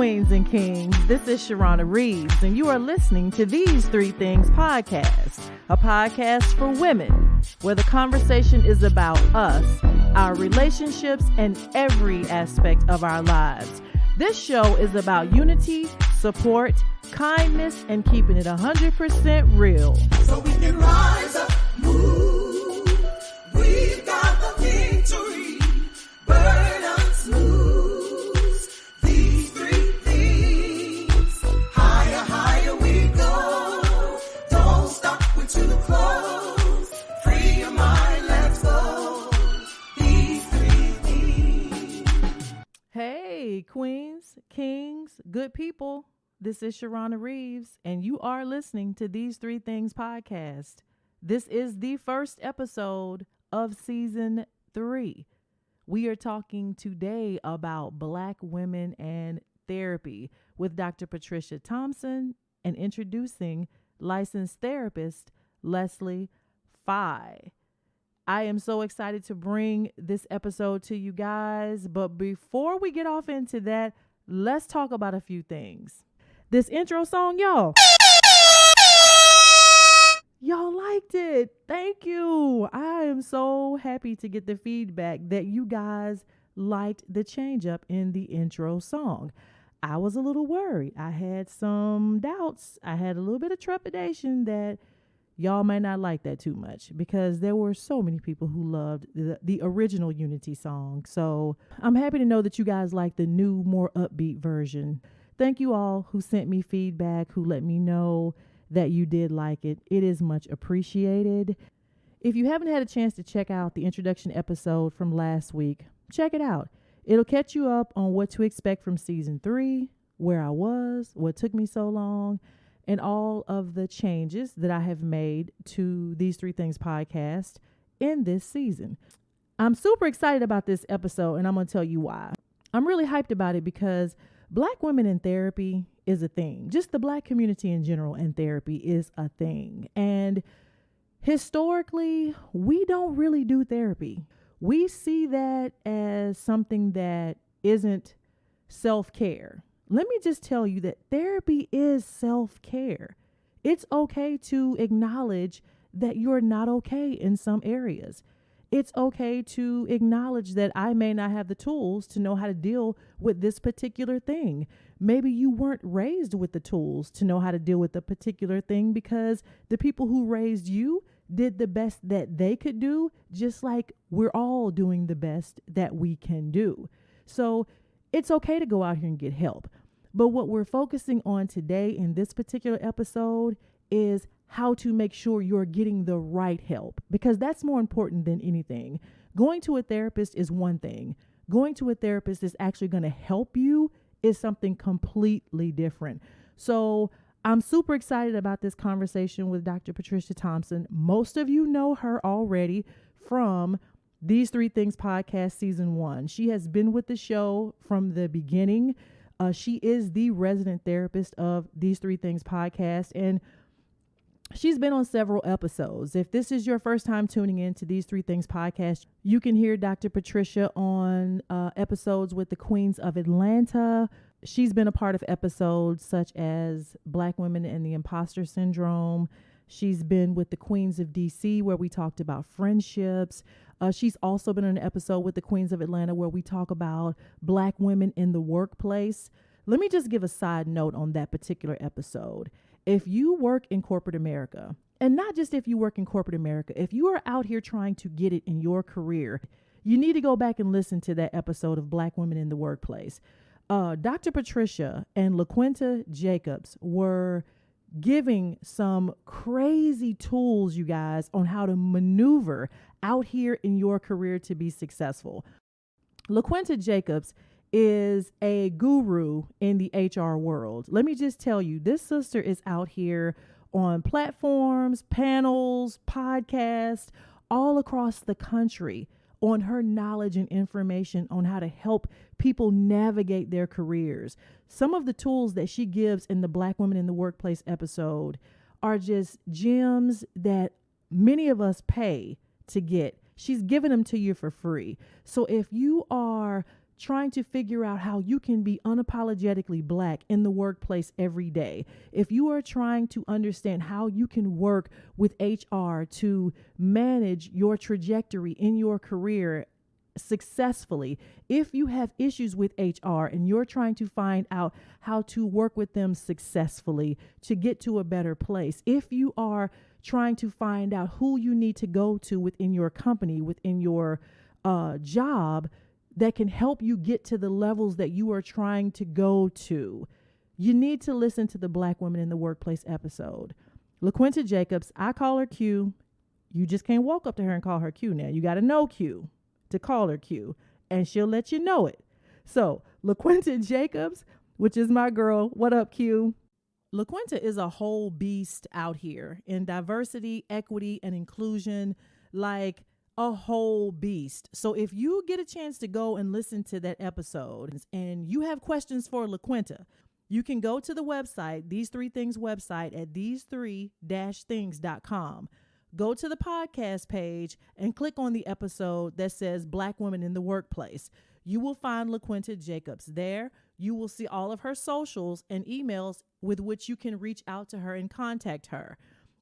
queens and kings. This is Sharona Reeves, and you are listening to These Three Things Podcast, a podcast for women, where the conversation is about us, our relationships, and every aspect of our lives. This show is about unity, support, kindness, and keeping it 100% real. So we can rise up, move. We've got the victory. Burdens loose. These three things. Higher, higher we go. Don't stop, we're too close. Free your mind, let's go. These three things. Hey, queens, kings, good people. This is Sharona Reeves, and you are listening to These Three Things Podcast. This is the first episode of season 3. We are talking today about Black women and therapy with Dr. Patricia Thompson and introducing licensed therapist Leslie Fye. I am so excited to bring this episode to you guys, but before we get off into that, let's talk about a few things. This intro song, y'all liked it. Thank you. I am so happy to get the feedback that you guys liked the change up in the intro song. I was a little worried. I had some doubts. I had a little bit of trepidation that y'all might not like that too much because there were so many people who loved the original Unity song. So I'm happy to know that you guys like the new, more upbeat version. Thank you all who sent me feedback, who let me know that you did like it. It is much appreciated. If you haven't had a chance to check out the introduction episode from last week, check it out. It'll catch you up on what to expect from season 3, where I was, what took me so long, and all of the changes that I have made to These Three Things Podcast in this season. I'm super excited about this episode, and I'm going to tell you why. I'm really hyped about it because Black women in therapy is a thing. Just the Black community in general and therapy is a thing. And historically, we don't really do therapy. We see that as something that isn't self-care. Let me just tell you that therapy is self-care. It's okay to acknowledge that you're not okay in some areas. It's okay to acknowledge that I may not have the tools to know how to deal with this particular thing. Maybe you weren't raised with the tools to know how to deal with a particular thing because the people who raised you did the best that they could do, just like we're all doing the best that we can do. So it's okay to go out here and get help. But what we're focusing on today in this particular episode is how to make sure you're getting the right help, because that's more important than anything. Going to a therapist is one thing. Going to a therapist is actually going to help you is something completely different. So I'm super excited about this conversation with Dr. Patricia Thompson. Most of you know her already from These Three Things Podcast Season 1. She has been with the show from the beginning. She is the resident therapist of These Three Things Podcast, and she's been on several episodes. If this is your first time tuning in to These Three Things Podcast, you can hear Dr. Patricia on episodes with the Queens of Atlanta. She's been a part of episodes such as Black Women and the Imposter Syndrome. She's been with the Queens of DC, where we talked about friendships. She's also been on an episode with the Queens of Atlanta where we talk about Black women in the workplace. Let me just give a side note on that particular episode. If you work in corporate America, and not just if you work in corporate America, if you are out here trying to get it in your career, you need to go back and listen to that episode of Black Women in the Workplace. Dr. Patricia and LaQuinta Jacobs were giving some crazy tools, you guys, on how to maneuver out here in your career to be successful. LaQuinta Jacobs is a guru in the HR world. Let me just tell you, this sister is out here on platforms, panels, podcasts, all across the country on her knowledge and information on how to help people navigate their careers. Some of the tools that she gives in the Black Women in the Workplace episode are just gems that many of us pay to get. She's giving them to you for free. So if you are trying to figure out how you can be unapologetically Black in the workplace every day, if you are trying to understand how you can work with HR to manage your trajectory in your career successfully, if you have issues with HR and you're trying to find out how to work with them successfully to get to a better place, if you are trying to find out who you need to go to within your company, within your job that can help you get to the levels that you are trying to go to, you need to listen to the Black Women in the Workplace episode. LaQuinta Jacobs, I call her Q. You just can't walk up to her and call her Q now. You got to know Q to call her Q, and she'll let you know it. So LaQuinta Jacobs, which is my girl. What up, Q? LaQuinta is a whole beast out here in diversity, equity, and inclusion, like a whole beast. So if you get a chance to go and listen to that episode and you have questions for LaQuinta, you can go to the website, These Three Things website at these3-things.com. Go to the podcast page and click on the episode that says Black Women in the Workplace. You will find LaQuinta Jacobs there. You will see all of her socials and emails with which you can reach out to her and contact her.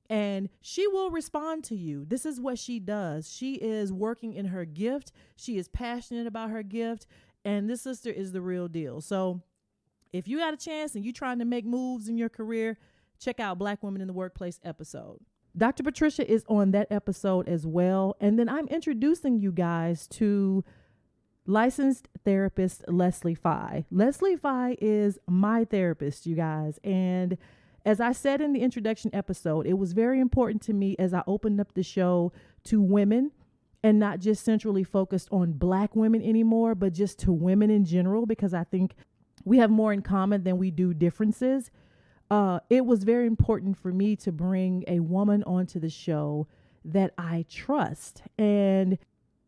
And she will respond to you. This is what she does. She is working in her gift. She is passionate about her gift. And this sister is the real deal. So if you got a chance and you're trying to make moves in your career, check out Black Women in the Workplace episode. Dr. Patricia is on that episode as well. And then I'm introducing you guys to licensed therapist Leslie Fye. Leslie Fye is my therapist, you guys. And as I said in the introduction episode, it was very important to me as I opened up the show to women and not just centrally focused on Black women anymore, but just to women in general, because I think we have more in common than we do differences. It was very important for me to bring a woman onto the show that I trust. And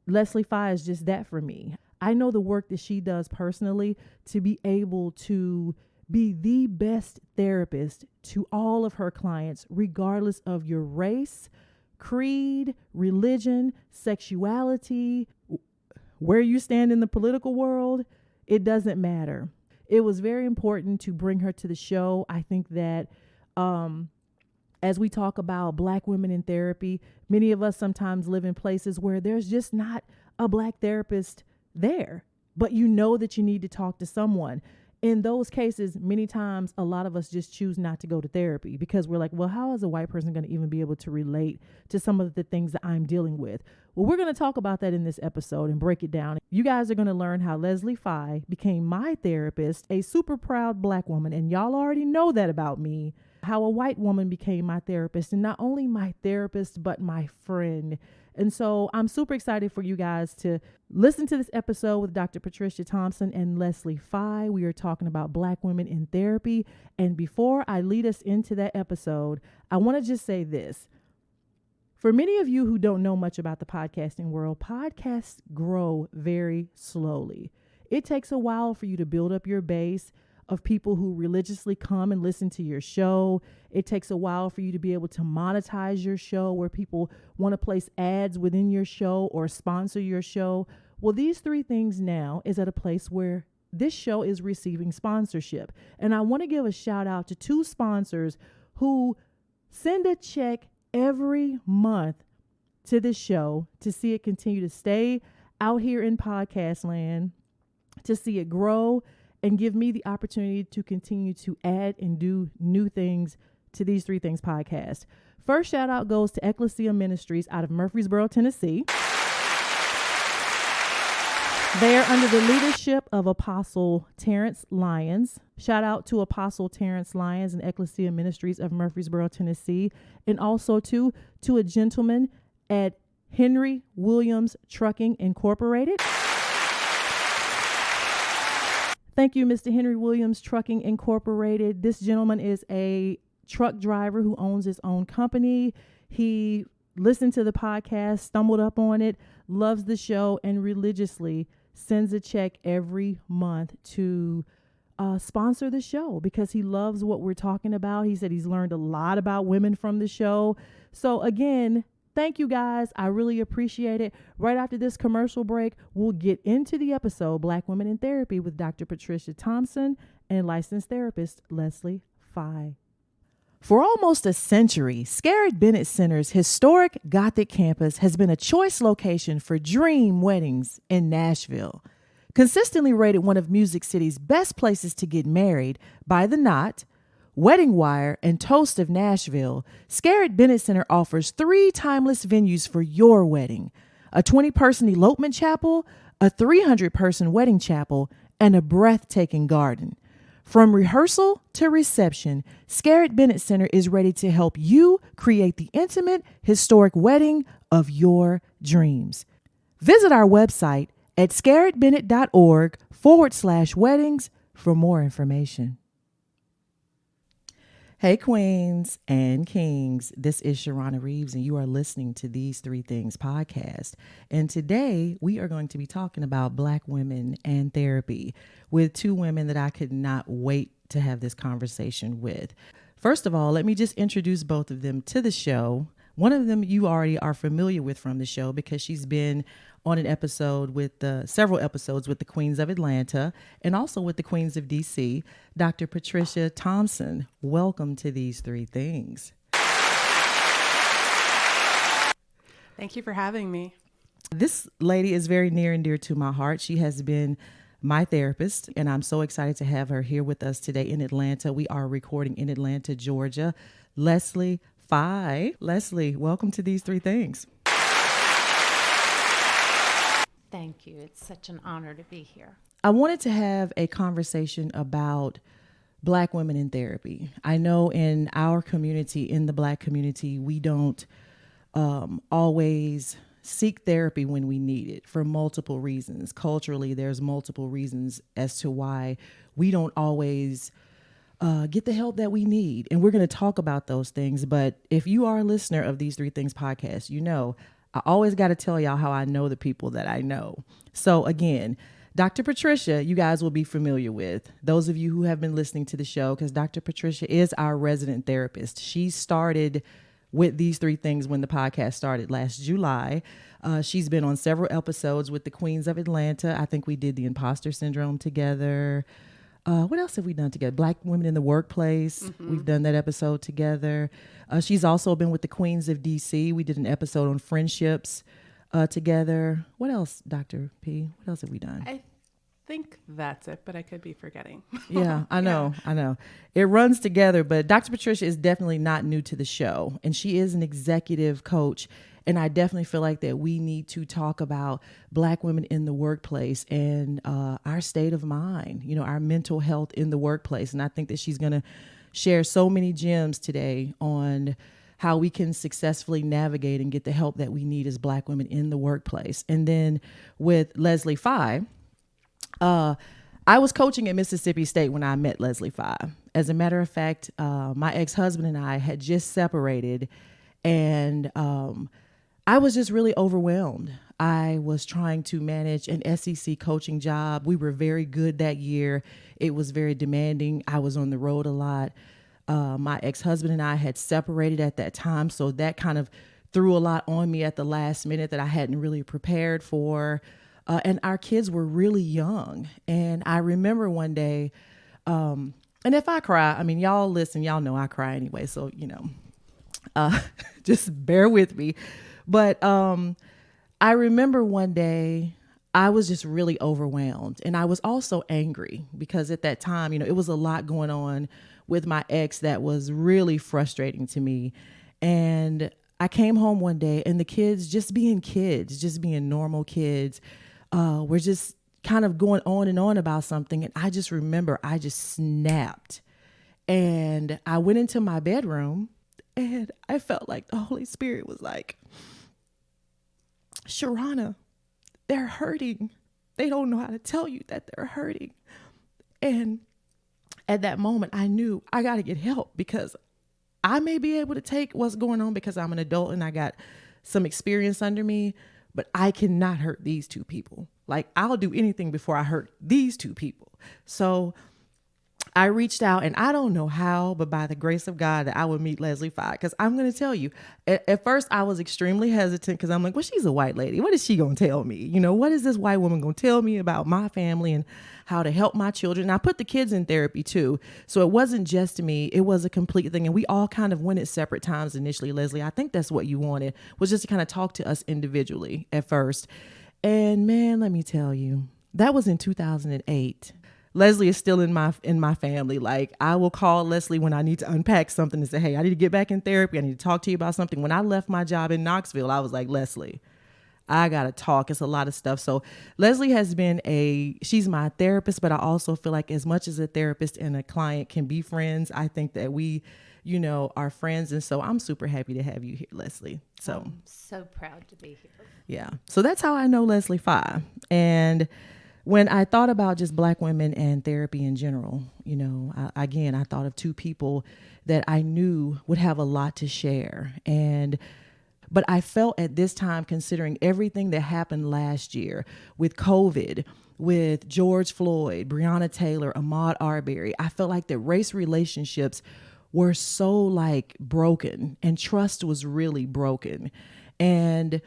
Leslie Fye is just that for me. I know the work that she does personally to be able to be the best therapist to all of her clients, regardless of your race, creed, religion, sexuality, where you stand in the political world. It doesn't matter. It was very important to bring her to the show. I think that as we talk about Black women in therapy, many of us sometimes live in places where there's just not a Black therapist there, but you know that you need to talk to someone. In those cases, many times, a lot of us just choose not to go to therapy because we're like, well, how is a white person going to even be able to relate to some of the things that I'm dealing with? Well, we're going to talk about that in this episode and break it down. You guys are going to learn how Leslie Fye became my therapist, a super proud Black woman. And y'all already know that about me, how a white woman became my therapist, and not only my therapist, but my friend. And so I'm super excited for you guys to listen to this episode with Dr. Patricia Thompson and Leslie Fye. We are talking about Black women in therapy. And before I lead us into that episode, I want to just say this. For many of you who don't know much about the podcasting world, podcasts grow very slowly. It takes a while for you to build up your base of people who religiously come and listen to your show. It takes a while for you to be able to monetize your show, where people want to place ads within your show or sponsor your show. Well, These Three Things now is at a place where this show is receiving sponsorship. And I want to give a shout out to two sponsors who send a check every month to the show to see it continue to stay out here in podcast land, to see it grow, and give me the opportunity to continue to add and do new things to These Three Things podcast. First shout out goes to Ecclesia Ministries out of Murfreesboro, Tennessee. They are under the leadership of Apostle Terrence Lyons. Shout out to Apostle Terrence Lyons and Ecclesia Ministries of Murfreesboro, Tennessee. And also to a gentleman at Henry Williams Trucking Incorporated. Thank you, Mr. Henry Williams Trucking Incorporated. This gentleman is a truck driver who owns his own company. He listened to the podcast, stumbled up on it, loves the show, and religiously sends a check every month to sponsor the show because he loves what we're talking about. He said he's learned a lot about women from the show. So again, Thank you guys. I really appreciate it. Right after this commercial break, we'll get into the episode Black Women in Therapy with Dr. Patricia Thompson and licensed therapist Leslie Fye. For almost a century, Scarrett Bennett Center's historic Gothic campus has been a choice location for dream weddings in Nashville. Consistently rated one of Music City's best places to get married by The Knot, Wedding Wire, and Toast of Nashville, Scarrett Bennett Center offers 3 timeless venues for your wedding: a 20-person elopement chapel, a 300-person wedding chapel, and a breathtaking garden. From rehearsal to reception, Scarrett Bennett Center is ready to help you create the intimate, historic wedding of your dreams. Visit our website at scarrettbennett.org/weddings for more information. Hey, queens and kings, this is Sharana Reeves, and you are listening to These Three Things podcast. And today we are going to be talking about Black women and therapy with 2 women that I could not wait to have this conversation with. First of all, let me just introduce both of them to the show. One of them you already are familiar with from the show because she's been on an episode with several episodes with the Queens of Atlanta and also with the Queens of DC, Dr. Patricia Thompson. Welcome to These Three Things. Thank you for having me. This lady is very near and dear to my heart. She has been my therapist, and I'm so excited to have her here with us today in Atlanta. We are recording in Atlanta, Georgia. Leslie Fye. Leslie, welcome to These Three Things. Thank you. It's such an honor to be here. I wanted to have a conversation about Black women in therapy. I know in our community, in the Black community, we don't always seek therapy when we need it for multiple reasons. Culturally, there's multiple reasons as to why we don't always get the help that we need. And we're going to talk about those things. But if you are a listener of These Three Things podcast, you know, I always got to tell y'all how I know the people that I know. So again, Dr. Patricia, you guys will be familiar with. Those of you who have been listening to the show, because Dr. Patricia is our resident therapist. She started with These Three Things when the podcast started last July. She's been on several episodes with the Queens of Atlanta. I think we did the Imposter Syndrome together. What else have we done together? Black Women in the Workplace. Mm-hmm. We've done that episode together. She's also been with the Queens of DC. We did an episode on friendships together. What else, Dr. P? What else have we done? I think that's it, but I could be forgetting. Yeah, I know. It runs together, but Dr. Patricia is definitely not new to the show, and she is an executive coach. And I definitely feel like that we need to talk about Black women in the workplace and our state of mind, you know, our mental health in the workplace. And I think that she's going to share so many gems today on how we can successfully navigate and get the help that we need as Black women in the workplace. And then with Leslie Fye, I was coaching at Mississippi State when I met Leslie Fye. As a matter of fact, my ex-husband and I had just separated, and I was just really overwhelmed. I was trying to manage an SEC coaching job. We were very good that year. It was very demanding. I was on the road a lot. My ex-husband and I had separated at that time, so that kind of threw a lot on me at the last minute that I hadn't really prepared for. And our kids were really young. And I remember one day, and if I cry, I mean, y'all listen, y'all know I cry anyway. So, you know, just bear with me. But I remember one day I was just really overwhelmed, and I was also angry because at that time, you know, it was a lot going on with my ex that was really frustrating to me. And I came home one day, and the kids, just being normal kids, were just kind of going on and on about something. And I just remember I just snapped, and I went into my bedroom, and I felt like the Holy Spirit was like, Sharana, they're hurting. They don't know how to tell you that they're hurting. And at that moment, I knew I got to get help, because I may be able to take what's going on because I'm an adult and I got some experience under me, but I cannot hurt these 2 people. Like, I'll do anything before I hurt these 2 people. So I reached out, and I don't know how, but by the grace of God, that I would meet Leslie Fye. Because I'm going to tell you, at first I was extremely hesitant because I'm like, well, she's a white lady. What is she going to tell me? You know, what is this white woman going to tell me about my family and how to help my children? And I put the kids in therapy too. So it wasn't just me. It was a complete thing. And we all kind of went at separate times initially, Leslie. I think that's what you wanted, was just to kind of talk to us individually at first. And man, let me tell you, that was in 2008. Leslie is still in my family. Like, I will call Leslie when I need to unpack something and say, hey, I need to get back in therapy. I need to talk to you about something. When I left my job in Knoxville, I was like, Leslie, I got to talk. It's a lot of stuff. So Leslie has been she's my therapist, but I also feel like as much as a therapist and a client can be friends, I think that we, you know, are friends. And so I'm super happy to have you here, Leslie. So I'm so proud to be here. yeah. So that's how I know Leslie Fye. And when I thought about just Black women and therapy in general, you know, I thought of two people that I knew would have a lot to share. But I felt at this time, considering everything that happened last year with COVID, with George Floyd, Breonna Taylor, Ahmaud Arbery, I felt like that race relationships were so like broken, and trust was really broken. And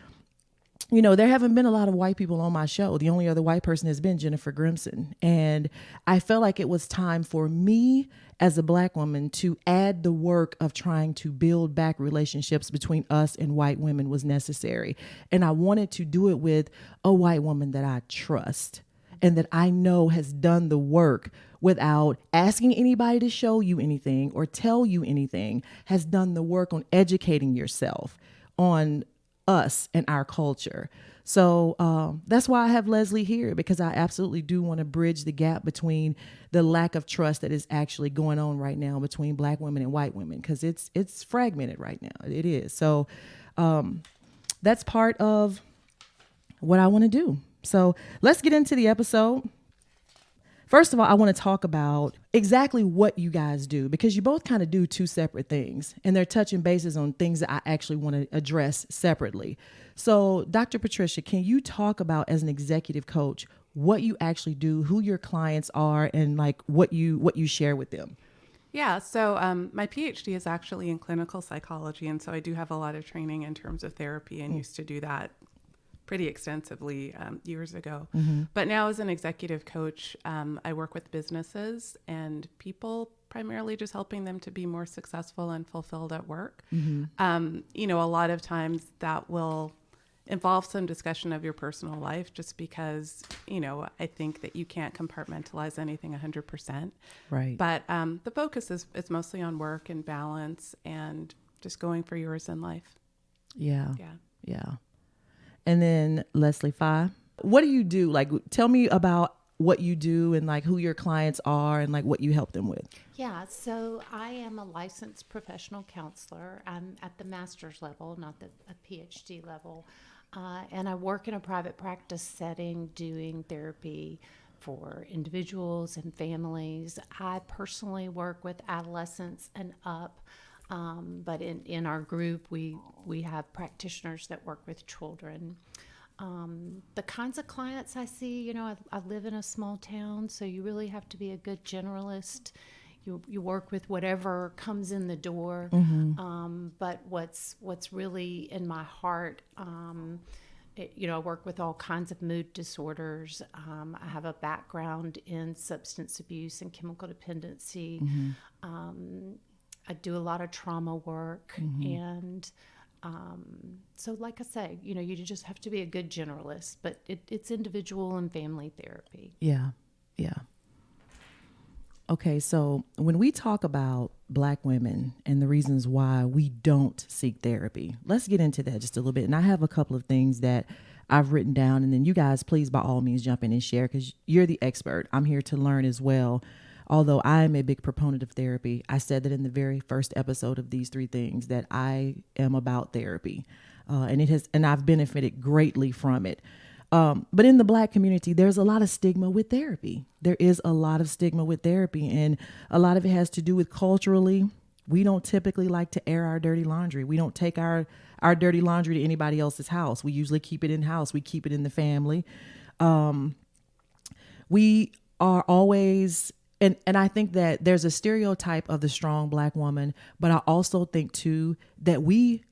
you know, there haven't been a lot of white people on my show. The only other white person has been Jennifer Grimson. And I felt like it was time for me as a Black woman to add the work of trying to build back relationships between us and white women was necessary. And I wanted to do it with a white woman that I trust and that I know has done the work without asking anybody to show you anything or tell you anything, has done the work on educating yourself on us and our culture. So that's why I have Leslie here, because I absolutely do want to bridge the gap between the lack of trust that is actually going on right now between Black women and white women, because it's fragmented right now. It is. So that's part of what I want to do. So let's get into the episode. First of all, I want to talk about exactly what you guys do, because you both kind of do two separate things, and they're touching bases on things that I actually want to address separately. So Dr. Patricia, can you talk about, as an executive coach, what you actually do, who your clients are, and like what you share with them? Yeah, so my PhD is actually in clinical psychology, and so I do have a lot of training in terms of therapy and used to do that pretty extensively years ago. But now as an executive coach, I work with businesses and people, primarily just helping them to be more successful and fulfilled at work. You know, a lot of times that will involve some discussion of your personal life, just because, you know, I think that you can't compartmentalize anything 100%. Right. But the focus is mostly on work and balance and just going for yours in life. Yeah. And then Leslie Fye, what do you do? Like, tell me about what you do and like who your clients are and like what you help them with. Yeah, so I am a licensed professional counselor. I'm at the master's level, not a PhD level. And I work in a private practice setting doing therapy for individuals and families. I personally work with adolescents and up. But in our group, we have practitioners that work with children. The kinds of clients I see, you know, I live in a small town, so you really have to be a good generalist. You work with whatever comes in the door. But what's really in my heart, you know, I work with all kinds of mood disorders. I have a background in substance abuse and chemical dependency. I do a lot of trauma work. And so like I say, you know, you just have to be a good generalist, but it's individual and family therapy. Yeah. Okay, so when we talk about Black women and the reasons why we don't seek therapy, let's get into that just a little bit. And I have a couple of things that I've written down, and then you guys, please, by all means, jump in and share, because you're the expert. I'm here to learn as well. Although I am a big proponent of therapy, I said that in the very first episode of these 3 things that I am about therapy, and I've benefited greatly from it. But in the Black community, there's a lot of stigma with therapy. There is a lot of stigma with therapy, and a lot of it has to do with culturally. We don't typically like to air our dirty laundry. We don't take our dirty laundry to anybody else's house. We usually keep it in house. We keep it in the family. We are always, and I think that there's a stereotype of the strong Black woman, but I also think too that we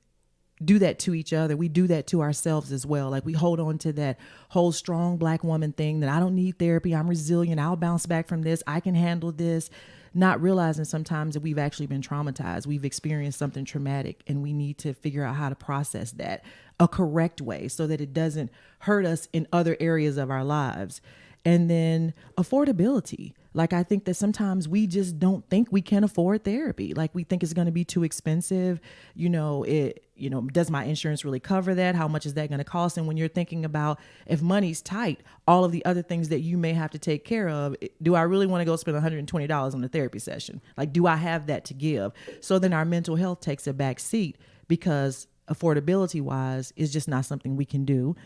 do that to each other. We do that to ourselves as well. Like we hold on to that whole strong Black woman thing that I don't need therapy. I'm resilient. I'll bounce back from this. I can handle this. Not realizing sometimes that we've actually been traumatized. We've experienced something traumatic and we need to figure out how to process that a correct way so that it doesn't hurt us in other areas of our lives. And then affordability. Like I think that sometimes we just don't think we can afford therapy. Like we think it's going to be too expensive. Does my insurance really cover that? How much is that going to cost? And when you're thinking about if money's tight, all of the other things that you may have to take care of, do I really want to go spend $120 on a therapy session? Like, do I have that to give? So then our mental health takes a back seat because affordability wise is just not something we can do.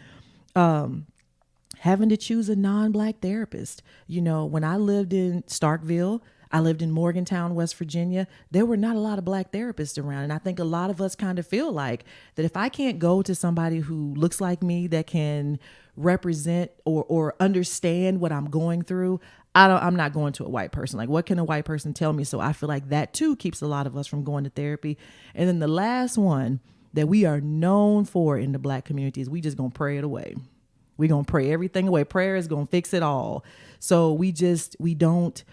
Having to choose a non-Black therapist. When I lived in Starkville, I lived in Morgantown, West Virginia, there were not a lot of Black therapists around. And I think a lot of us kind of feel like that if I can't go to somebody who looks like me that can represent or understand what I'm going through, I'm not going to a white person. Like, what can a white person tell me? So I feel like that too keeps a lot of us from going to therapy. And then the last one that we are known for in the Black community is we just gonna pray it away. We're going to pray everything away. Prayer is going to fix it all. So we don't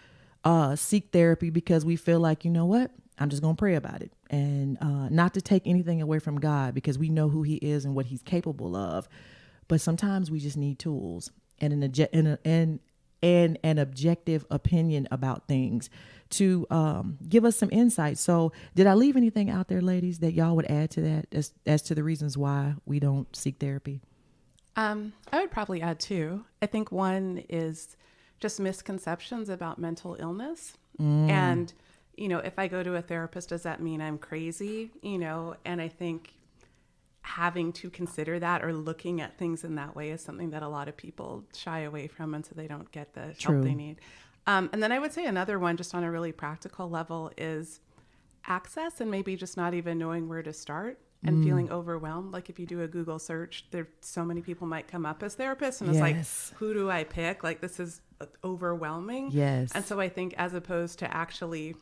seek therapy because we feel like, you know what? I'm just going to pray about it. And not to take anything away from God because we know who he is and what he's capable of. But sometimes we just need tools and an objective opinion about things to give us some insight. So did I leave anything out there, ladies, that y'all would add to that as to the reasons why we don't seek therapy? I would probably add two. I think one is just misconceptions about mental illness. And, if I go to a therapist, does that mean I'm crazy? And I think having to consider that or looking at things in that way is something that a lot of people shy away from. And so they don't get the help they need. And then I would say another one just on a really practical level is access and maybe just not even knowing where to start. And feeling overwhelmed. Like if you do a Google search, there so many people might come up as therapists and it's like, who do I pick? Like this is overwhelming. Yes. And so I think as opposed to actually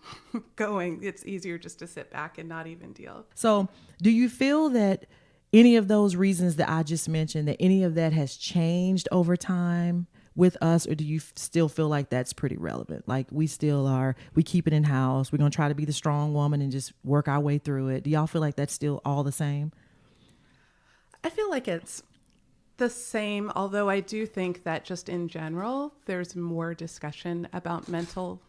going, it's easier just to sit back and not even deal. So do you feel that any of those reasons that I just mentioned, that any of that has changed over time with us, or do you still feel like that's pretty relevant? Like we keep it in house. We're going to try to be the strong woman and just work our way through it. Do y'all feel like that's still all the same? I feel like it's the same, although I do think that just in general, there's more discussion about mental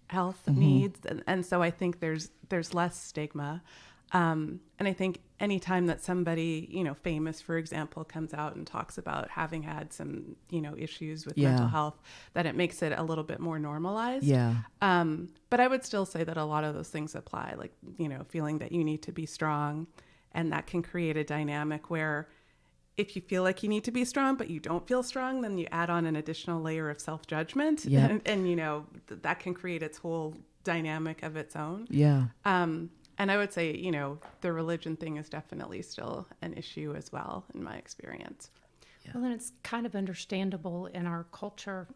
health needs. And so I think there's less stigma. And I think anytime that somebody, famous, for example, comes out and talks about having had some, issues with mental health, that it makes it a little bit more normalized. Yeah. But I would still say that a lot of those things apply, like, feeling that you need to be strong, and that can create a dynamic where if you feel like you need to be strong, but you don't feel strong, then you add on an additional layer of self-judgment. Yep. And that can create its whole dynamic of its own. Yeah. And I would say, the religion thing is definitely still an issue as well, in my experience. Well, and it's kind of understandable in our culture.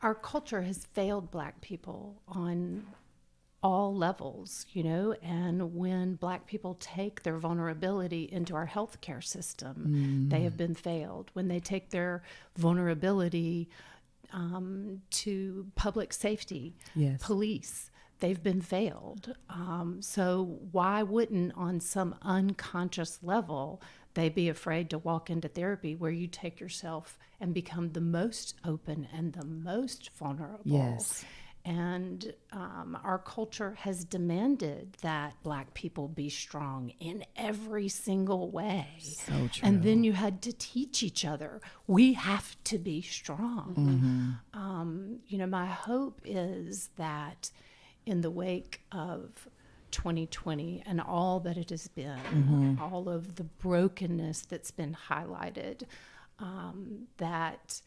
Our culture has failed Black people on all levels, and when Black people take their vulnerability into our healthcare system, they have been failed. When they take their vulnerability to public safety, police, they've been failed. So why wouldn't, on some unconscious level, they be afraid to walk into therapy where you take yourself and become the most open and the most vulnerable? Yes. And our culture has demanded that Black people be strong in every single way. So true. And then you had to teach each other, we have to be strong. My hope is that in the wake of 2020 and all that it has been, all of the brokenness that's been highlighted, that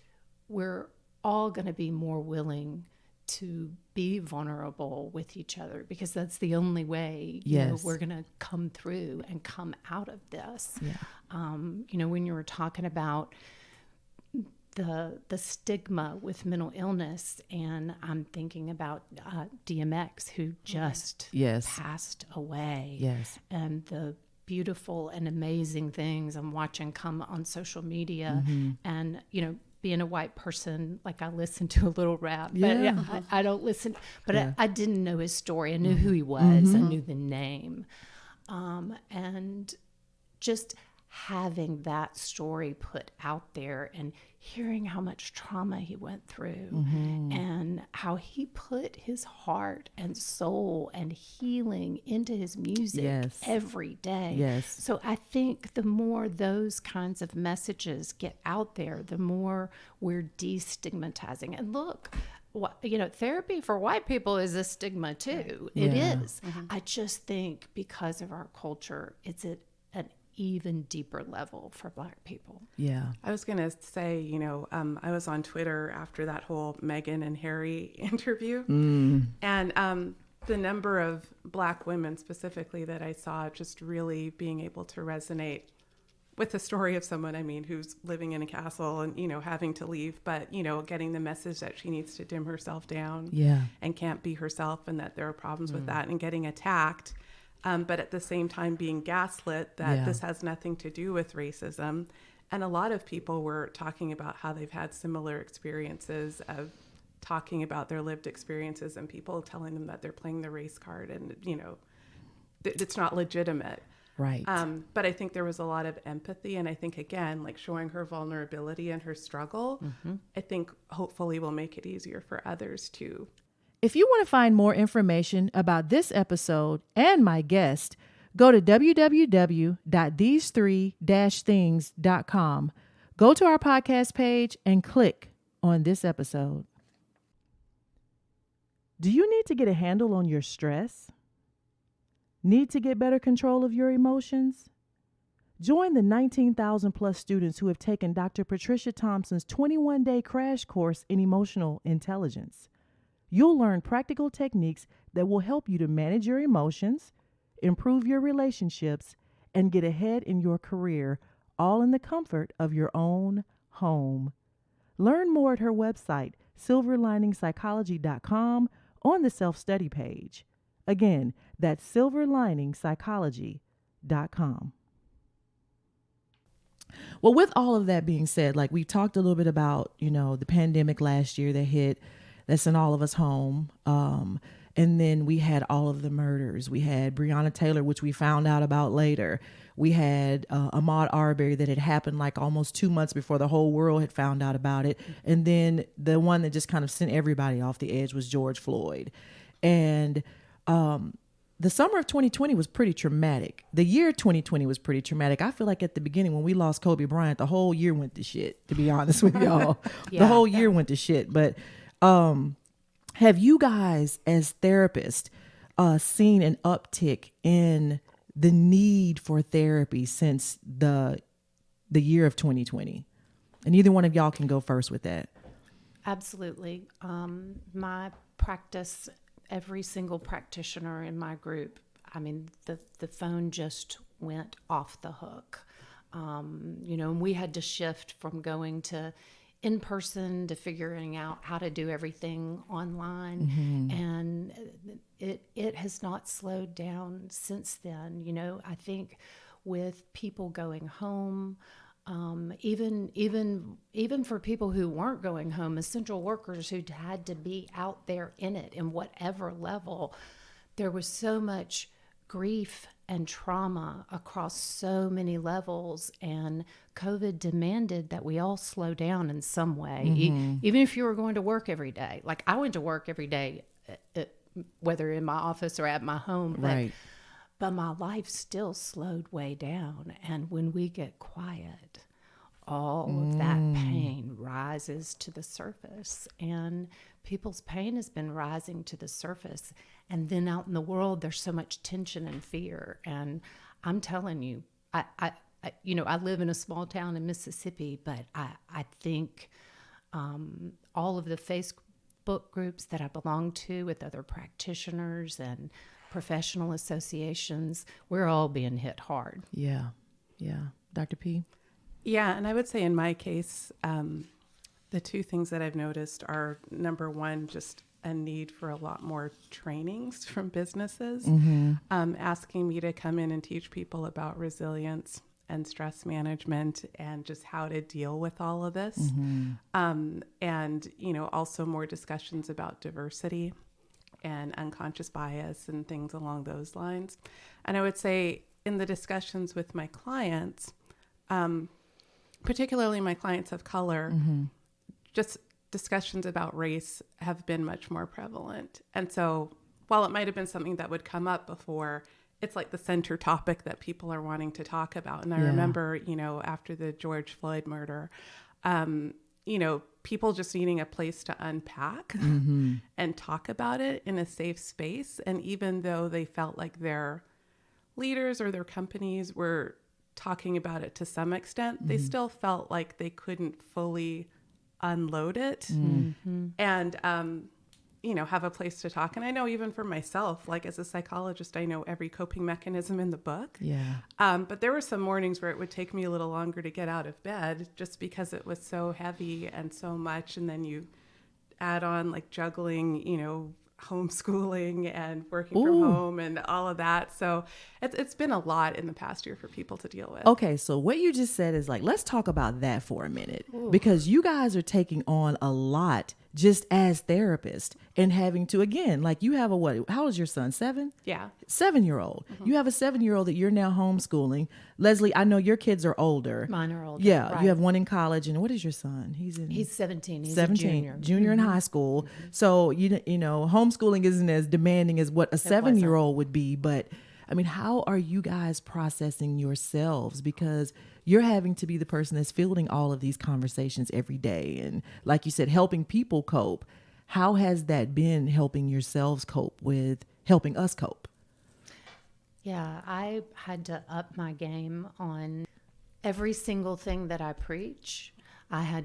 we're all going to be more willing to be vulnerable with each other, because that's the only way we're going to come through and come out of this. When you were talking about the stigma with mental illness, and I'm thinking about DMX, who just Yes. passed away. Yes. And the beautiful and amazing things I'm watching come on social media, and being a white person, like I listen to a little rap, Yeah. but I don't listen. But Yeah. I didn't know his story. I knew who he was. I knew the name, and just having that story put out there and hearing how much trauma he went through and how he put his heart and soul and healing into his music Yes. every day. Yes. So I think the more those kinds of messages get out there, the more we're destigmatizing. And look, therapy for white people is a stigma too. It Yeah. is. I just think because of our culture, it's at an even deeper level for Black people. Yeah. I was going to say, I was on Twitter after that whole Meghan and Harry interview. And the number of Black women specifically that I saw just really being able to resonate with the story of someone, who's living in a castle and, having to leave, but, getting the message that she needs to dim herself down Yeah. and can't be herself, and that there are problems with that, and getting attacked. But at the same time being gaslit that Yeah. this has nothing to do with racism. And a lot of people were talking about how they've had similar experiences of talking about their lived experiences, and people telling them that they're playing the race card and, it's not legitimate. Right. But I think there was a lot of empathy. And I think, again, like showing her vulnerability and her struggle, I think hopefully will make it easier for others to. If you want to find more information about this episode and my guest, go to www.these3-things.com. Go to our podcast page and click on this episode. Do you need to get a handle on your stress? Need to get better control of your emotions? Join the 19,000 plus students who have taken Dr. Patricia Thompson's 21-day crash course in emotional intelligence. You'll learn practical techniques that will help you to manage your emotions, improve your relationships, and get ahead in your career, all in the comfort of your own home. Learn more at her website, silverliningpsychology.com, on the self-study page. Again, that's silverliningpsychology.com. Well, with all of that being said, like we talked a little bit about, the pandemic last year that hit, that sent all of us home. And then we had all of the murders. We had Breonna Taylor, which we found out about later. We had Ahmaud Arbery that had happened like almost 2 months before the whole world had found out about it. And then the one that just kind of sent everybody off the edge was George Floyd. And the summer of 2020 was pretty traumatic. The year 2020 was pretty traumatic. I feel like at the beginning when we lost Kobe Bryant, the whole year went to shit, to be honest with y'all. The whole year went to shit. But have you guys as therapists seen an uptick in the need for therapy since the year of 2020? And either one of y'all can go first with that. Absolutely. My practice, every single practitioner in my group, the phone just went off the hook. And we had to shift from going to in person to figuring out how to do everything online. And it has not slowed down since then. I think with people going home, even for people who weren't going home, essential workers who had to be out there in it in whatever level, there was so much grief and trauma across so many levels, and COVID demanded that we all slow down in some way. Even if you were going to work every day, like I went to work every day, whether in my office or at my home, but my life still slowed way down. And when we get quiet, all of that pain rises to the surface, and people's pain has been rising to the surface. And then out in the world, there's so much tension and fear. And I'm telling you, I live in a small town in Mississippi, but I think all of the Facebook groups that I belong to with other practitioners and professional associations, we're all being hit hard. Yeah. Dr. P? Yeah, and I would say in my case, The two things that I've noticed are, number one, just a need for a lot more trainings from businesses, asking me to come in and teach people about resilience and stress management and just how to deal with all of this. And, also more discussions about diversity and unconscious bias and things along those lines. And I would say in the discussions with my clients, particularly my clients of color, just discussions about race have been much more prevalent. And so while it might have been something that would come up before, it's like the center topic that people are wanting to talk about. And I remember, after the George Floyd murder, people just needing a place to unpack and talk about it in a safe space. And even though they felt like their leaders or their companies were talking about it to some extent, they still felt like they couldn't fully unload it and, have a place to talk. And I know even for myself, like as a psychologist, I know every coping mechanism in the book. But there were some mornings where it would take me a little longer to get out of bed just because it was so heavy and so much. And then you add on like juggling, homeschooling and working from home and all of that. So it's been a lot in the past year for people to deal with. Okay, so what you just said is like, let's talk about that for a minute, because you guys are taking on a lot just as therapists and having to, again, like you have how old is your son? 7? Yeah. 7-year-old. You have a 7-year-old that you're now homeschooling. Leslie, I know your kids are older. Mine are older. Yeah. right. You have one in college. And what is your son? He's 17. He's 17. Junior in high school. So, homeschooling isn't as demanding as what a 7-year-old would be. But I mean, how are you guys processing yourselves? Because you're having to be the person that's fielding all of these conversations every day. And like you said, helping people cope. How has that been helping yourselves cope with helping us cope? Yeah, I had to up my game on every single thing that I preach. I've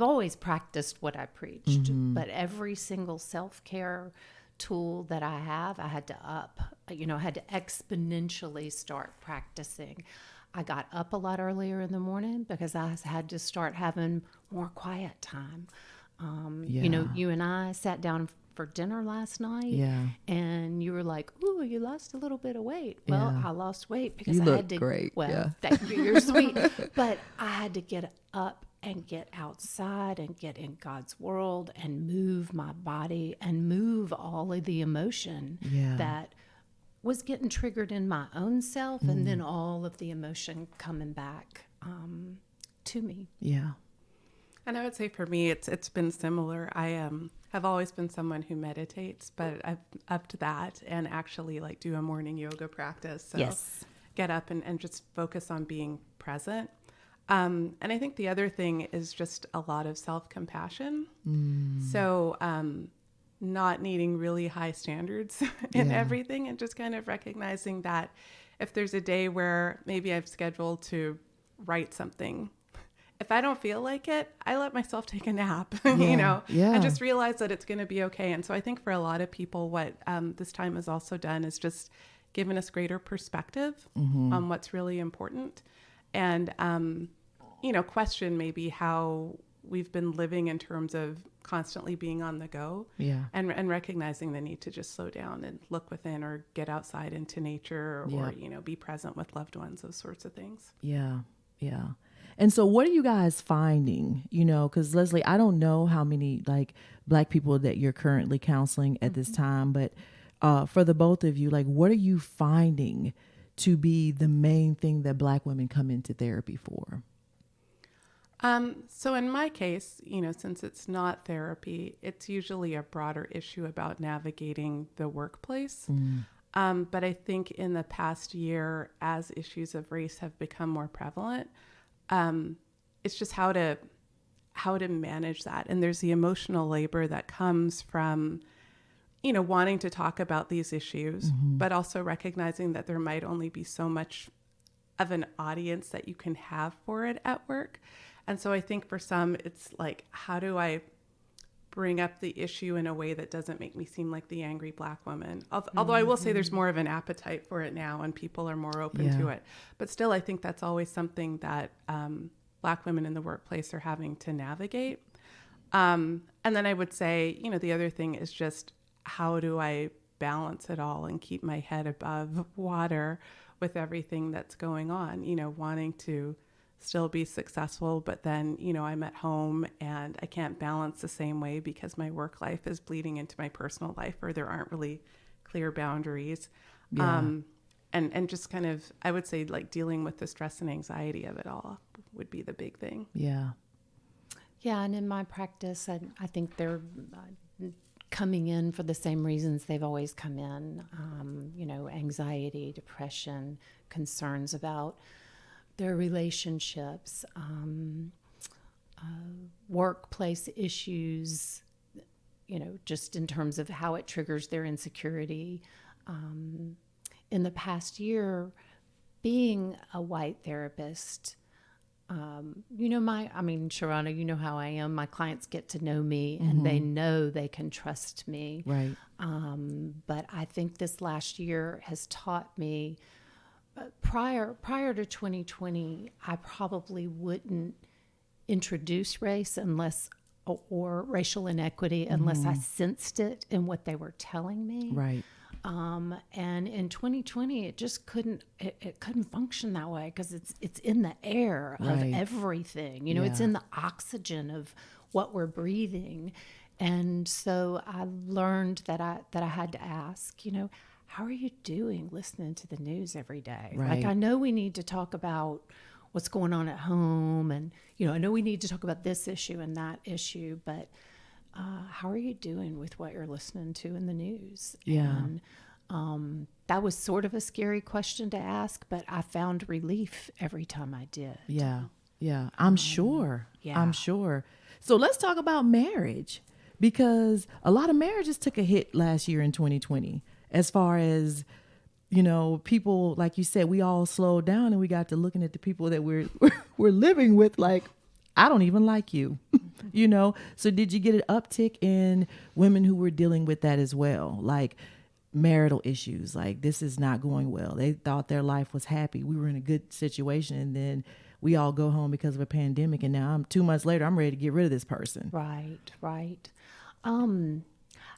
always practiced what I preached, but every single self-care tool that I have, I had to up, I had to exponentially start practicing. I got up a lot earlier in the morning because I had to start having more quiet time. You and I sat down for dinner last night, and you were like, "Ooh, you lost a little bit of weight." Well, I lost weight because You I look had to. great, Well, yeah. thank you. You're sweet, but I had to get up and get outside and get in God's world and move my body and move all of the emotion that was getting triggered in my own self, and then all of the emotion coming back to me. Yeah. And I would say for me, it's been similar. I have always been someone who meditates, but I've upped that and actually like do a morning yoga practice. So Yes. get up and just focus on being present. And I think the other thing is just a lot of self-compassion. So not needing really high standards in everything, and just kind of recognizing that if there's a day where maybe I've scheduled to write something, if I don't feel like it, I let myself take a nap, and just realize that it's going to be okay. And so I think for a lot of people, what this time has also done is just given us greater perspective on what's really important, and, question maybe how we've been living in terms of constantly being on the go, and recognizing the need to just slow down and look within or get outside into nature or, be present with loved ones, those sorts of things. Yeah. Yeah. And so what are you guys finding, because Leslie, I don't know how many like Black people that you're currently counseling at this time, but for the both of you, like, what are you finding to be the main thing that Black women come into therapy for? So in my case, since it's not therapy, it's usually a broader issue about navigating the workplace. But I think in the past year, as issues of race have become more prevalent, it's just how to manage that. And there's the emotional labor that comes from, wanting to talk about these issues, but also recognizing that there might only be so much of an audience that you can have for it at work. And so I think for some, it's like, how do I bring up the issue in a way that doesn't make me seem like the angry Black woman? Although I will say there's more of an appetite for it now and people are more open to it. But still, I think that's always something that Black women in the workplace are having to navigate. And then I would say, the other thing is just how do I balance it all and keep my head above water with everything that's going on, wanting to still be successful, but then, I'm at home and I can't balance the same way because my work life is bleeding into my personal life, or there aren't really clear boundaries. Yeah. And just kind of, I would say, like, dealing with the stress and anxiety of it all would be the big thing. Yeah. Yeah, and in my practice, I think they're coming in for the same reasons they've always come in. Anxiety, depression, concerns about their relationships, workplace issues, just in terms of how it triggers their insecurity. In the past year, being a white therapist, Sharana, you know how I am. My clients get to know me and they know they can trust me. Right. But I think this last year has taught me, prior to 2020, I probably wouldn't introduce race or racial inequity unless I sensed it in what they were telling me. Right. And in 2020, it just couldn't function that way because it's in the air of Right. everything. Yeah. It's in the oxygen of what we're breathing. And so I learned that I had to ask, how are you doing listening to the news every day? Right. Like, I know we need to talk about what's going on at home, and I know we need to talk about this issue and that issue, but how are you doing with what you're listening to in the news? Yeah. And that was sort of a scary question to ask, but I found relief every time I did. Yeah. Yeah. I'm sure. yeah. I'm sure. So let's talk about marriage, because a lot of marriages took a hit last year in 2020, as far as, people, like you said, we all slowed down and we got to looking at the people that we're living with, like, I don't even like you, So did you get an uptick in women who were dealing with that as well? Like marital issues, like, this is not going well. They thought their life was happy. We were in a good situation. And then we all go home because of a pandemic. And now 2 months later, I'm ready to get rid of this person. Right.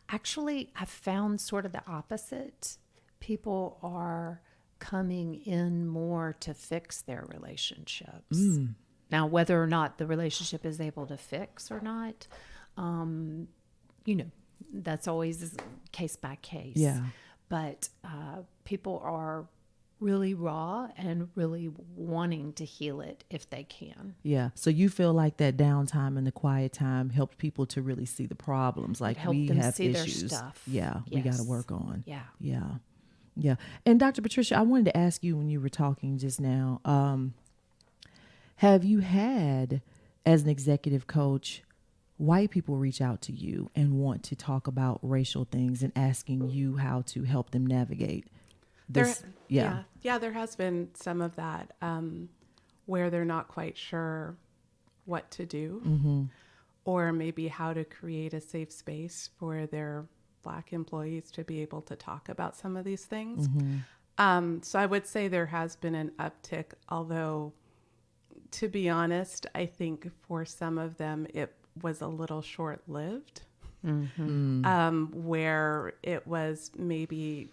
Actually, I found sort of the opposite. People are coming in more to fix their relationships. Now, whether or not the relationship is able to fix or not, that's always case by case. Yeah. But people are really raw and really wanting to heal it if they can. Yeah. So you feel like that downtime and the quiet time helped people to really see the problems. Like, helped we them have see issues. their stuff. Yeah. We got to Yes. work on. Yeah. Yeah. Yeah. And Dr. Patricia, I wanted to ask you, when you were talking just now, have you had, as an executive coach, white people reach out to you and want to talk about racial things and asking you how to help them navigate this? Yeah, there has been some of that where they're not quite sure what to do, or maybe how to create a safe space for their Black employees to be able to talk about some of these things. So I would say there has been an uptick, although, to be honest, I think for some of them it was a little short-lived, where it was maybe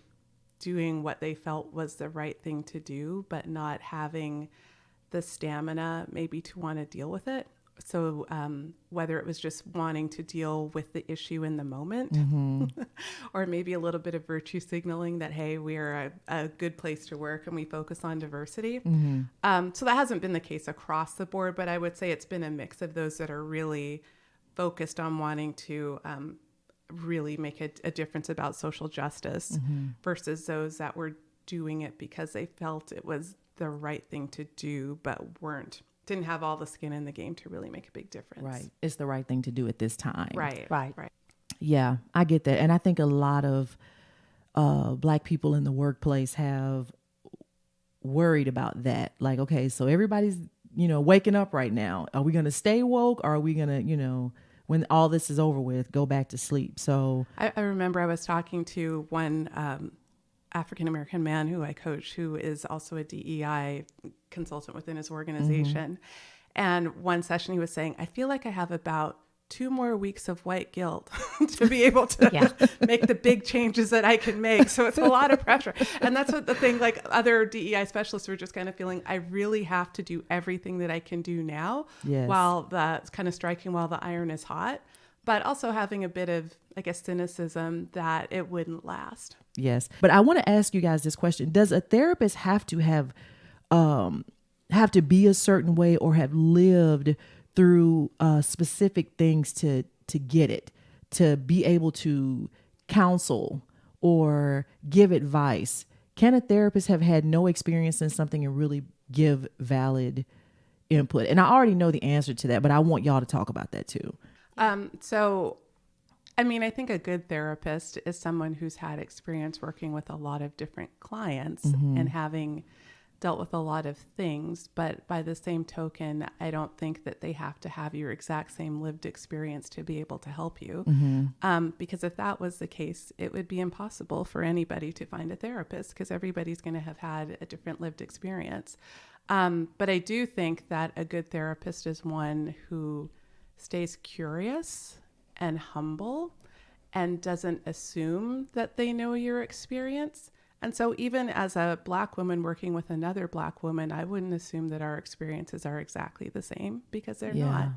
doing what they felt was the right thing to do, but not having the stamina maybe to want to deal with it. So whether it was just wanting to deal with the issue in the moment, or maybe a little bit of virtue signaling that, hey, we're a good place to work and we focus on diversity. So that hasn't been the case across the board, but I would say it's been a mix of those that are really focused on wanting to really make a difference about social justice versus those that were doing it because they felt it was the right thing to do, but didn't have all the skin in the game to really make a big difference. Right. It's the right thing to do at this time. Right. Yeah, I get that. And I think a lot of Black people in the workplace have worried about that. Like, okay, so everybody's, waking up right now. Are we going to stay woke, or are we going to, when all this is over with, go back to sleep? So I remember I was talking to one African-American man who I coach, who is also a DEI consultant within his organization. And one session he was saying, I feel like I have about 2 more weeks of white guilt to be able to make the big changes that I can make. So it's a lot of pressure. And that's what the thing, like other DEI specialists were just kind of feeling, I really have to do everything that I can do now while that's kind of striking while the iron is hot, but also having a bit of, I guess, cynicism that it wouldn't last. Yes. But I want to ask you guys this question. Does a therapist have to be a certain way or have lived through specific things to get it, to be able to counsel or give advice? Can a therapist have had no experience in something and really give valid input? And I already know the answer to that, but I want y'all to talk about that too. So, I mean, I think a good therapist is someone who's had experience working with a lot of different clients and having dealt with a lot of things, but by the same token, I don't think that they have to have your exact same lived experience to be able to help you. Because if that was the case, it would be impossible for anybody to find a therapist because everybody's going to have had a different lived experience. But I do think that a good therapist is one who stays curious and humble and doesn't assume that they know your experience. And so even as a Black woman working with another Black woman, I wouldn't assume that our experiences are exactly the same because they're not.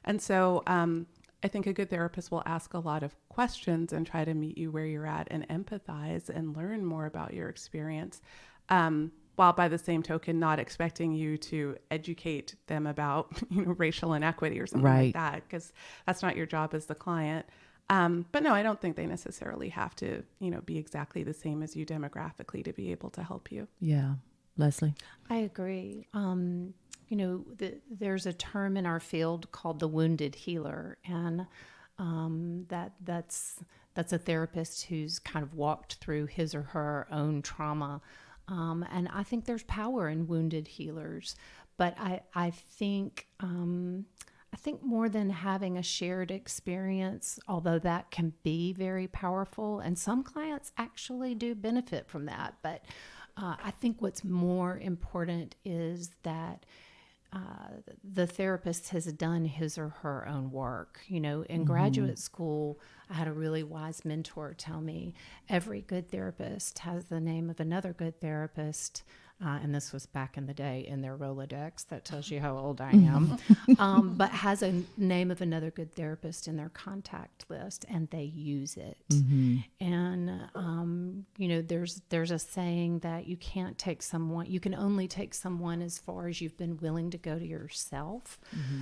And so I think a good therapist will ask a lot of questions and try to meet you where you're at and empathize and learn more about your experience, while by the same token not expecting you to educate them about racial inequity or something like that, because that's not your job as the client. But no, I don't think they necessarily have to, be exactly the same as you demographically to be able to help you. Yeah. Leslie? I agree. There's a term in our field called the wounded healer, and that's a therapist who's kind of walked through his or her own trauma. And I think there's power in wounded healers, but I think more than having a shared experience, although that can be very powerful, and some clients actually do benefit from that. But I think what's more important is that the therapist has done his or her own work. In graduate school, I had a really wise mentor tell me every good therapist has the name of another good therapist. And this was back in the day in their Rolodex. That tells you how old I am. But has a name of another good therapist in their contact list, and they use it. And, there's a saying that you can only take someone as far as you've been willing to go to yourself.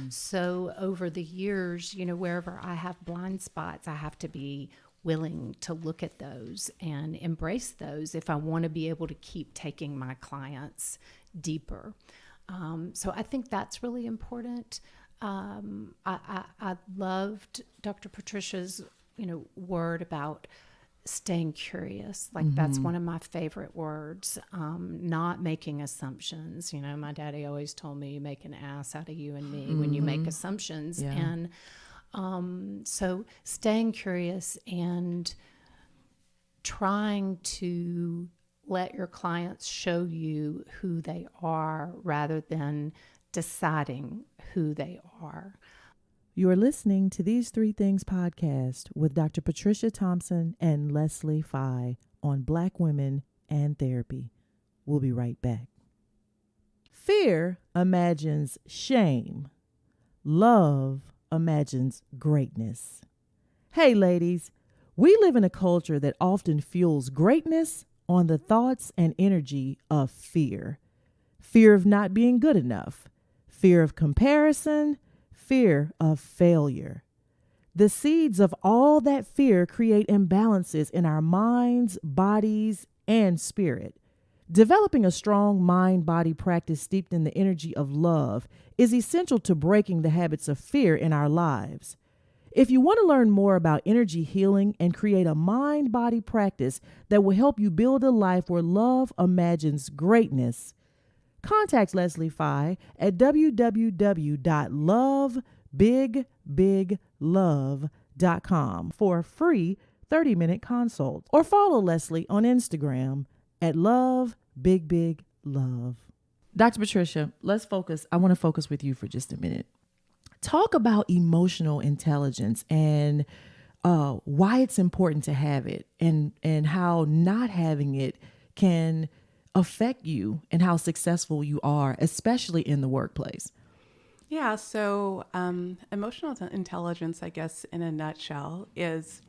So over the years, wherever I have blind spots, I have to be willing to look at those and embrace those if I want to be able to keep taking my clients deeper. So I think that's really important. I loved Dr. Patricia's, word about staying curious. Like that's one of my favorite words. Not making assumptions. My daddy always told me you make an ass out of you and me when you make assumptions. And so staying curious and trying to let your clients show you who they are rather than deciding who they are. You are listening to These Three Things podcast with Dr. Patricia Thompson and Leslie Fye on Black Women and Therapy. We'll be right back. Fear imagines shame. Love imagines greatness. Hey, ladies, we live in a culture that often fuels greatness on the thoughts and energy of fear. Fear of not being good enough, fear of comparison, fear of failure. The seeds of all that fear create imbalances in our minds, bodies, and spirit. Developing a strong mind-body practice steeped in the energy of love is essential to breaking the habits of fear in our lives. If you want to learn more about energy healing and create a mind-body practice that will help you build a life where love imagines greatness, contact Leslie Fye at www.lovebigbigLove.com for a free 30-minute consult, or follow Leslie on Instagram at lovebigbigLove. Dr. Patricia, let's focus. I want to focus with you for just a minute. Talk about emotional intelligence and why it's important to have it, and how not having it can affect you and how successful you are, especially in the workplace. Yeah, so emotional intelligence, I guess, in a nutshell, is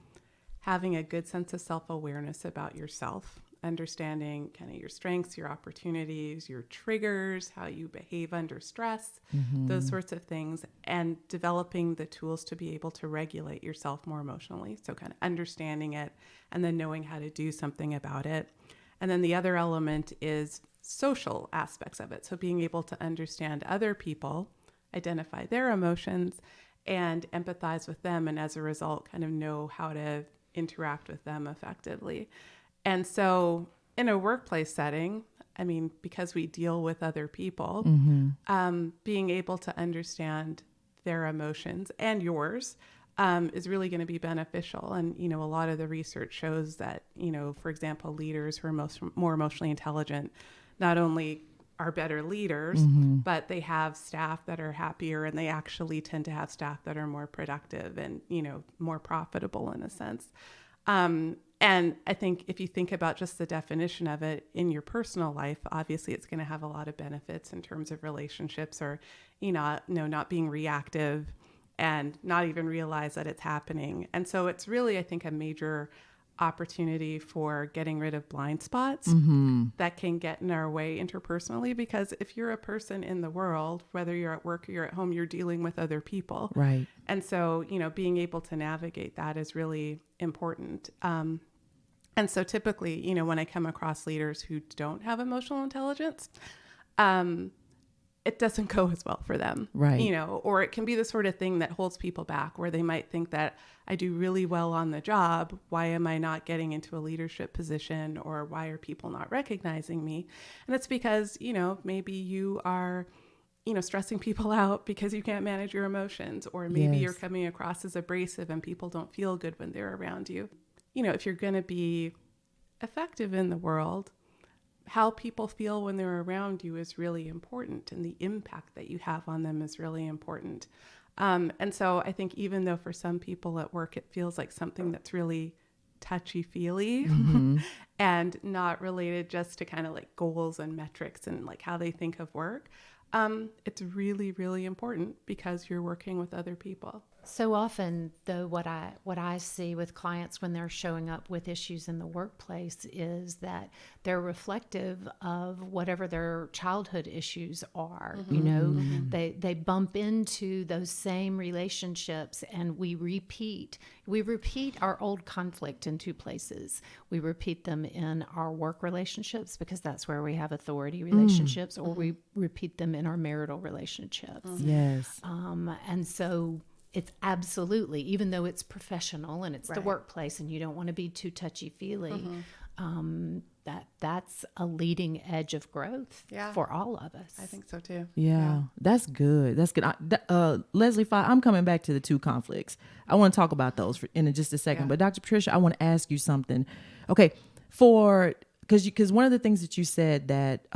having a good sense of self-awareness about yourself, understanding kind of your strengths, your opportunities, your triggers, how you behave under stress, those sorts of things, and developing the tools to be able to regulate yourself more emotionally. So kind of understanding it and then knowing how to do something about it. And then the other element is social aspects of it. So being able to understand other people, identify their emotions, and empathize with them, and as a result, kind of know how to interact with them effectively. And so in a workplace setting, I mean, because we deal with other people, being able to understand their emotions and yours is really going to be beneficial. And, you know, a lot of the research shows that, you know, for example, leaders who are more emotionally intelligent not only are better leaders, but they have staff that are happier, and they actually tend to have staff that are more productive and, you know, more profitable in a sense. And I think if you think about just the definition of it in your personal life, obviously it's going to have a lot of benefits in terms of relationships, or, not being reactive and not even realize that it's happening. And so it's really, I think, a major opportunity for getting rid of blind spots that can get in our way interpersonally, because if you're a person in the world, whether you're at work or you're at home, you're dealing with other people. Right. And so, being able to navigate that is really important. And so typically, when I come across leaders who don't have emotional intelligence, it doesn't go as well for them, Right. Or it can be the sort of thing that holds people back, where they might think that I do really well on the job. Why am I not getting into a leadership position? Or why are people not recognizing me? And it's because, maybe you are, stressing people out because you can't manage your emotions, or maybe Yes. you're coming across as abrasive and people don't feel good when they're around you. If you're going to be effective in the world, how people feel when they're around you is really important, and the impact that you have on them is really important. And so I think even though for some people at work, it feels like something that's really touchy-feely and not related just to kind of like goals and metrics and like how they think of work, it's really, really important because you're working with other people. So often, though, what I see with clients when they're showing up with issues in the workplace is that they're reflective of whatever their childhood issues are. They bump into those same relationships, and we repeat our old conflict in two places. We repeat them in our work relationships, because that's where we have authority relationships, or we repeat them in our marital relationships. Yes. And so it's absolutely, even though it's professional and it's the Right. workplace and you don't want to be too touchy-feely, that's a leading edge of growth Yeah. for all of us. I think so too. Yeah, that's good. That's good. Leslie, I'm coming back to the two conflicts. I want to talk about those in just a second. Yeah. But Dr. Patricia, I want to ask you something. Okay, because one of the things that you said that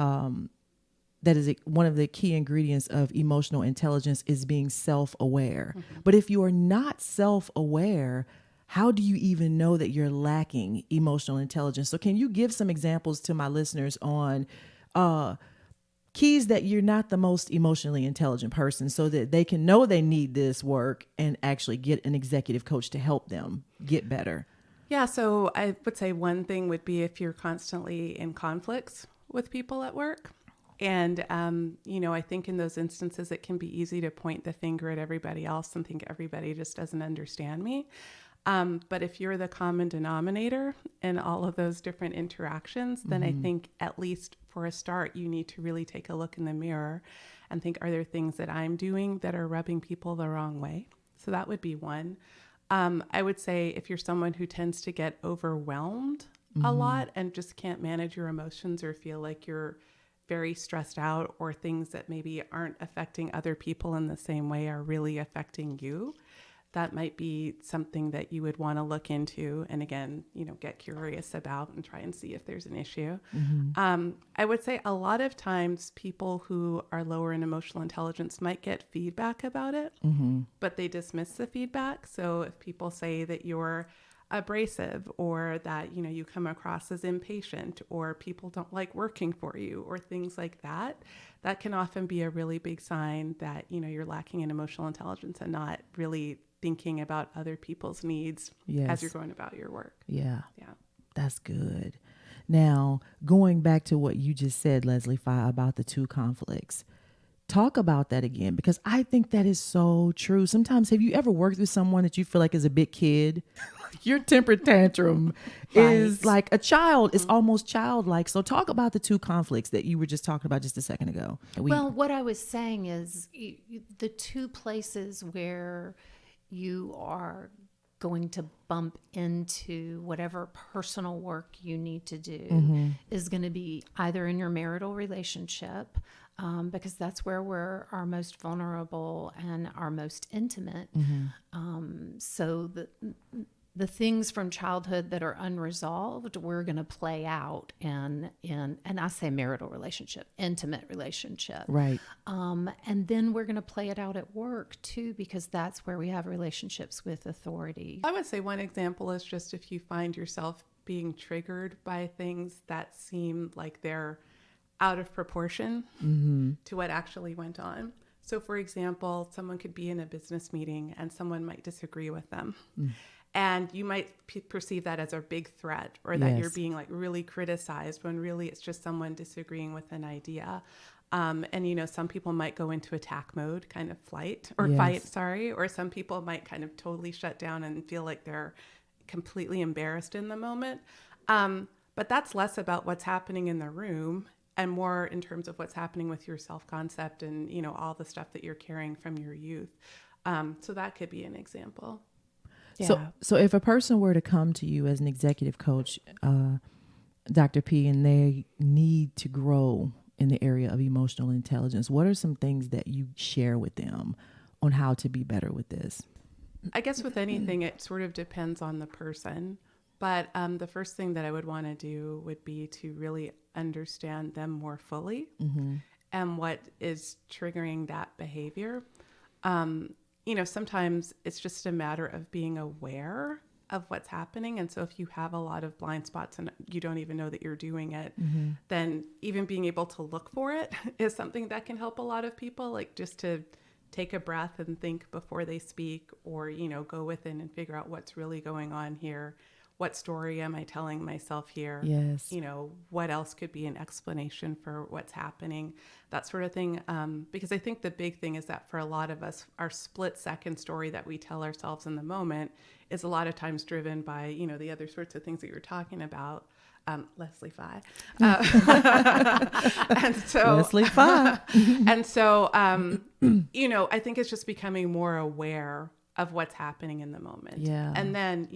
that is one of the key ingredients of emotional intelligence is being self-aware. But if you are not self-aware, how do you even know that you're lacking emotional intelligence? So can you give some examples to my listeners on keys that you're not the most emotionally intelligent person, so that they can know they need this work and actually get an executive coach to help them get better? Yeah, so I would say one thing would be if you're constantly in conflicts with people at work. And, I think in those instances, it can be easy to point the finger at everybody else and think everybody just doesn't understand me. But if you're the common denominator in all of those different interactions, then I think at least for a start, you need to really take a look in the mirror and think, are there things that I'm doing that are rubbing people the wrong way? So that would be one. I would say if you're someone who tends to get overwhelmed a lot and just can't manage your emotions, or feel like you're very stressed out, or things that maybe aren't affecting other people in the same way are really affecting you, that might be something that you would want to look into. And again, get curious about and try and see if there's an issue. I would say a lot of times people who are lower in emotional intelligence might get feedback about it, but they dismiss the feedback. So if people say that you're abrasive, or that you come across as impatient, or people don't like working for you, or things like that, that can often be a really big sign that you're lacking in emotional intelligence and not really thinking about other people's needs as you're going about your work. Yeah, that's good. Now, going back to what you just said, Leslie Phi, about the two conflicts, talk about that again, because I think that is so true. Sometimes, have you ever worked with someone that you feel like is a big kid? Your temper tantrum is like a child. It's almost childlike. So talk about the two conflicts that you were just talking about just a second ago. Well, what I was saying is the two places where you are going to bump into whatever personal work you need to do is going to be either in your marital relationship, because that's where we're our most vulnerable and our most intimate. So the things from childhood that are unresolved, we're going to play out in and I say marital relationship, intimate relationship. Right. And then we're going to play it out at work too, because that's where we have relationships with authority. I would say one example is just if you find yourself being triggered by things that seem like they're out of proportion to what actually went on. So for example, someone could be in a business meeting and someone might disagree with them. And you might perceive that as a big threat, or that you're being like really criticized, when really it's just someone disagreeing with an idea. And, some people might go into attack mode, kind of fight, or some people might kind of totally shut down and feel like they're completely embarrassed in the moment. But that's less about what's happening in the room and more in terms of what's happening with your self-concept and, all the stuff that you're carrying from your youth. So that could be an example. Yeah. So if a person were to come to you as an executive coach, Dr. P, and they need to grow in the area of emotional intelligence, what are some things that you share with them on how to be better with this? I guess with anything, it sort of depends on the person. But the first thing that I would want to do would be to really understand them more fully and what is triggering that behavior. Sometimes it's just a matter of being aware of what's happening. And so if you have a lot of blind spots and you don't even know that you're doing it, then even being able to look for it is something that can help a lot of people, like just to take a breath and think before they speak, or, go within and figure out what's really going on here. What story am I telling myself here? Yes. What else could be an explanation for what's happening? That sort of thing. Because I think the big thing is that for a lot of us, our split second story that we tell ourselves in the moment is a lot of times driven by, the other sorts of things that you're talking about. Leslie Phi. And so Leslie Phi. and so, I think it's just becoming more aware of what's happening in the moment. Yeah. And then,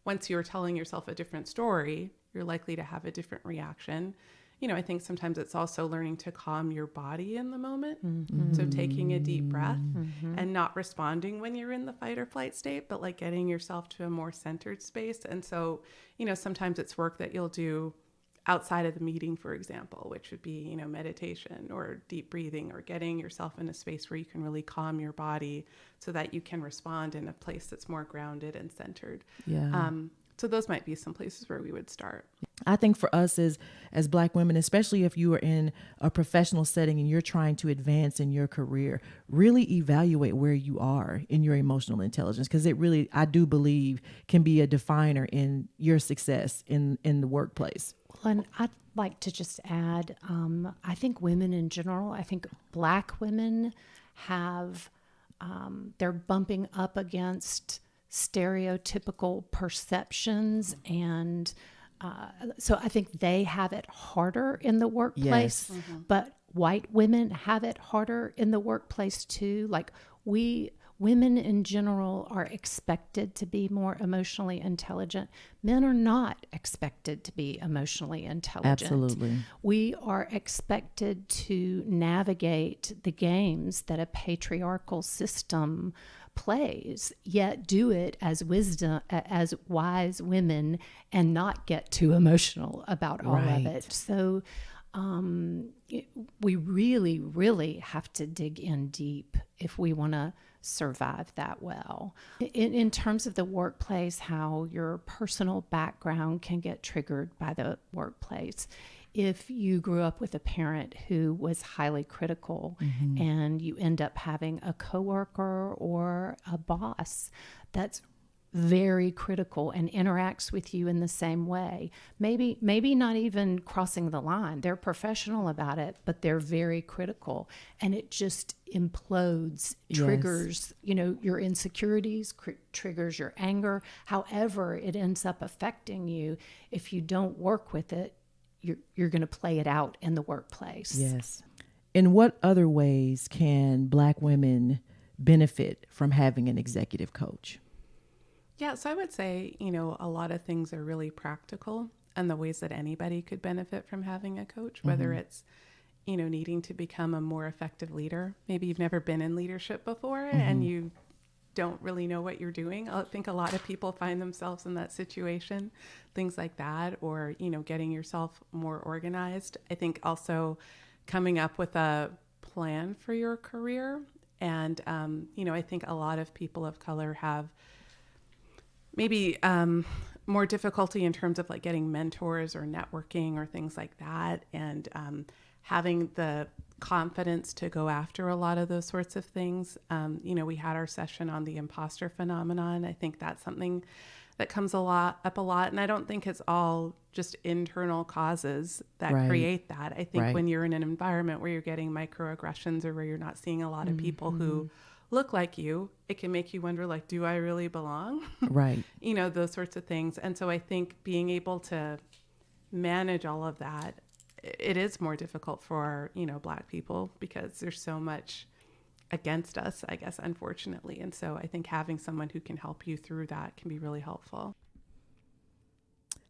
once you're telling yourself a different story, you're likely to have a different reaction. I think sometimes it's also learning to calm your body in the moment. So taking a deep breath and not responding when you're in the fight or flight state, but like getting yourself to a more centered space. And so, sometimes it's work that you'll do outside of the meeting, for example, which would be, meditation or deep breathing, or getting yourself in a space where you can really calm your body so that you can respond in a place that's more grounded and centered. Yeah. So those might be some places where we would start. I think for us as Black women, especially if you are in a professional setting and you're trying to advance in your career, really evaluate where you are in your emotional intelligence, because it really, I do believe, can be a definer in your success in the workplace. Well, and I'd like to just add, I think women in general, I think Black women have, they're bumping up against stereotypical perceptions, and so I think they have it harder in the workplace. Yes. But white women have it harder in the workplace too. Like women in general are expected to be more emotionally intelligent. Men are not expected to be emotionally intelligent. Absolutely. We are expected to navigate the games that a patriarchal system plays, yet do it as wise women and not get too emotional about all of it. So we really, really have to dig in deep if we want to survive that well. In terms of the workplace, how your personal background can get triggered by the workplace. If you grew up with a parent who was highly critical and you end up having a coworker or a boss that's very critical and interacts with you in the same way, maybe not even crossing the line. They're professional about it, but they're very critical, and it just implodes, triggers, your insecurities, triggers your anger. However, it ends up affecting you. If you don't work with it, you're going to play it out in the workplace. Yes. In what other ways can Black women benefit from having an executive coach? Yeah, so I would say, a lot of things are really practical and the ways that anybody could benefit from having a coach, whether it's, needing to become a more effective leader. Maybe you've never been in leadership before and you don't really know what you're doing. I think a lot of people find themselves in that situation, things like that, or, getting yourself more organized. I think also coming up with a plan for your career. And, I think a lot of people of color have maybe more difficulty in terms of like getting mentors or networking or things like that. And having the confidence to go after a lot of those sorts of things. We had our session on the imposter phenomenon. I think that's something that comes up a lot. And I don't think it's all just internal causes that create that. I think when you're in an environment where you're getting microaggressions or where you're not seeing a lot of people who look like you, it can make you wonder, like, do I really belong? Right. Those sorts of things. And so I think being able to manage all of that, it is more difficult for, Black people because there's so much against us, I guess, unfortunately. And so I think having someone who can help you through that can be really helpful.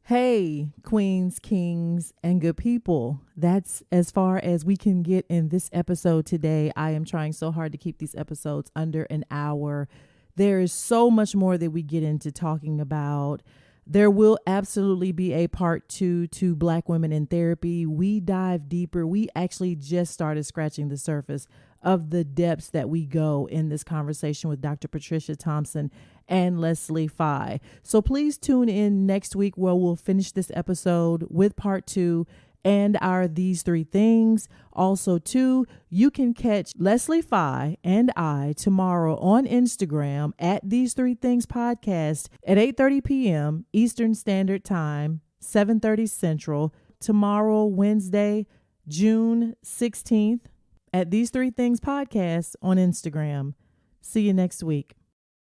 Hey, queens, kings, and good people. That's as far as we can get in this episode today. I am trying so hard to keep these episodes under an hour. There is so much more that we get into talking about. There will absolutely be a part 2 to Black Women in Therapy. We dive deeper. We actually just started scratching the surface of the depths that we go in this conversation with Dr. Patricia Thompson and Leslie Fye. So please tune in next week where we'll finish this episode with part 2 and our These Three Things. Also, too, you can catch Leslie Fye and I tomorrow on Instagram at These Three Things Podcast at 8:30 p.m. Eastern Standard Time, 7:30 Central, tomorrow, Wednesday, June 16th, at These Three Things Podcast on Instagram. See you next week.